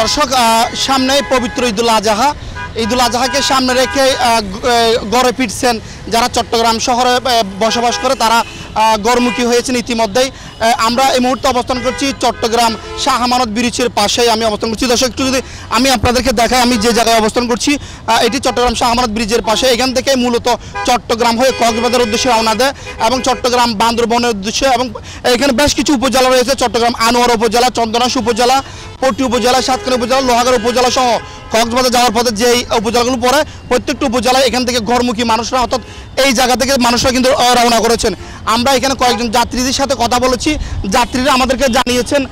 দর্শক সামনে পবিত্র ঈদুল আজহা কে সামনে রেখে গড়ে ফিরছেন যারা চট্টগ্রাম শহরে বসবাস করে তারা গড়মুখী হয়েছেন ইতিমধ্যেই। আমরা এই মুহূর্তে অবস্থান করছি চট্টগ্রাম শাহ আমানত ব্রিজের পাশেই আমি অবস্থান করছি। দর্শক একটু যদি আমি আপনাদেরকে দেখাই, আমি যে জায়গায় অবস্থান করছি এটি চট্টগ্রাম শাহ আমানত ব্রিজের পাশে। এখান থেকে মূলত চট্টগ্রাম হয়ে কক্সবাজারের উদ্দেশ্যে রওনা দেয় এবং চট্টগ্রাম বান্দরবনের উদ্দেশ্যে, এবং এখানে বেশ কিছু উপজেলা রয়েছে, চট্টগ্রাম আনোয়ারা উপজেলা, চন্দনাইশ উপজেলা, পট্টি উপজেলা, সাতক্ষীরা উপজেলা, লোহাগাড়া উপজেলা সহ কক্সবাজার যাওয়ার পথে যে উপজেলাগুলো পড়ে প্রত্যেকটা উপজেলায় এখান থেকে ঘরমুখী মানুষরা, অর্থাৎ এই জায়গা থেকে মানুষরা কিন্তু রওনা করেছেন। আমরা এখানে কয়েকজন যাত্রীদের সাথে কথা বলেছি, যাত্রীরা আমাদেরকে জানিয়েছেন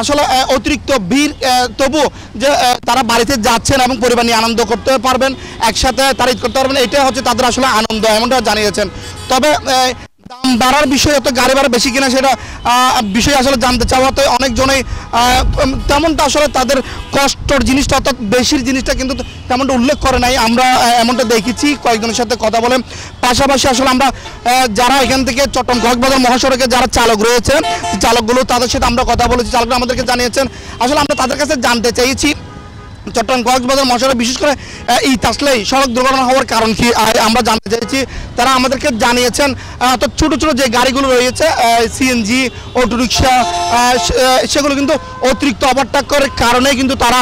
আসলে অতিরিক্ত ভিড় তবু যে তারা বাড়িতে যাচ্ছেন এবং পরিবার নিয়ে আনন্দ করতে পারবেন, একসাথে তারা ঈদ করতে পারবেন, এটাই হচ্ছে তাদের আসলে আনন্দ, এমনটা জানিয়েছেন। তবে দাম বাড়ার বিষয়, অত গাড়ি ভাড়া বেশি কিনা সেটা বিষয় আসলে জানতে চাওয়াতে অনেকজনেই তেমনটা আসলে তাদের কষ্টর জিনিসটা অর্থাৎ বেশির জিনিসটা কিন্তু তেমনটা উল্লেখ করে নাই। আমরা এমনটা দেখেছি কয়েকজনের সাথে কথা বলে। পাশাপাশি আসলে আমরা যারা এখান থেকে চট্টগ্রাম কক্সবাজার মহাসড়কে যারা চালক রয়েছেন, চালকগুলো তাদের সাথে আমরা কথা বলেছি, চালকরা আমাদেরকে জানিয়েছেন। আসলে আমরা তাদের কাছে জানতে চাইছি চট্টগ্রাম কক্সবাজার মহাসড়কে বিশেষ করে ঈদ আসলেই সড়ক দুর্ঘটনা হওয়ার কারণ কি আমরা জানতে চাইছি। তারা আমাদেরকে জানিয়েছেন অর্থাৎ ছোটো ছোটো যে গাড়িগুলো রয়েছে সিএনজি, অটোরিকশা, সেগুলো কিন্তু অতিরিক্ত ওভারটেক করার কারণে কিন্তু তারা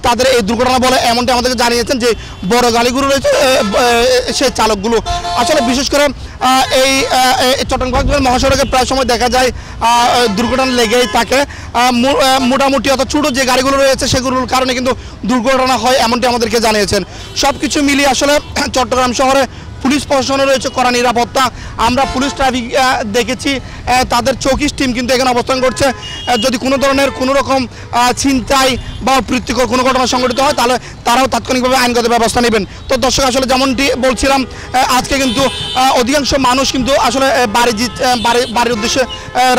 তাদের এই দুর্ঘটনা বলে এমনটা আমাদেরকে জানিয়েছেন। যে বড় গাড়িগুলো রয়েছে সেই চালকগুলো আসলে বিশেষ করে এই চট্টগ্রাম কক্সবাজার মহাসড়কে প্রায় সময় দেখা যায় দুর্ঘটনা লেগেই থাকে। মোটামুটি অর্থাৎ ছোটো যে গাড়িগুলো রয়েছে সেগুলোর কারণে কিন্তু দুর্ঘটনা হয় এমনটি আমাদেরকে জানিয়েছেন। সব কিছু মিলিয়ে আসলে চট্টগ্রাম শহরে পুলিশ প্রশাসনে রয়েছে কড়া নিরাপত্তা। আমরা পুলিশ ট্রাফিক দেখেছি, তাদের চৌকিশ টিম কিন্তু এখানে অবস্থান করছে। যদি কোনো ধরনের কোনো রকম ছিনতাই বা অপ্রীতিকর কোনো ঘটনা সংঘটিত হয় তাহলে তারাও তাৎক্ষণিকভাবে আইনগত ব্যবস্থা নেবেন। তো দর্শক আসলে যেমনটি বলছিলাম, আজকে কিন্তু অধিকাংশ মানুষ কিন্তু আসলে বাড়ির উদ্দেশ্যে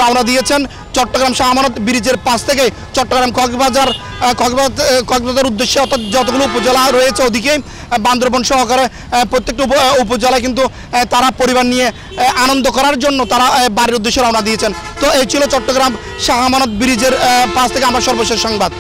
রওনা দিয়েছেন। চট্টগ্রাম শাহ আমানত ব্রিজের পাশ থেকে চট্টগ্রাম কক্সবাজার উদ্দেশ্যে অর্থাৎ যতগুলো উপজেলা রয়েছে ওদিকেই বান্দরবন সহকারে প্রত্যেকটা উপজেলায় কিন্তু তারা পরিবার নিয়ে আনন্দ করার জন্য তারা বাড়ির উদ্দেশ্যে রওনা দিয়েছেন। তো এই ছিল চট্টগ্রাম শাহ আমানত ব্রিজের পাশ থেকে আমার সর্বশেষ সংবাদ।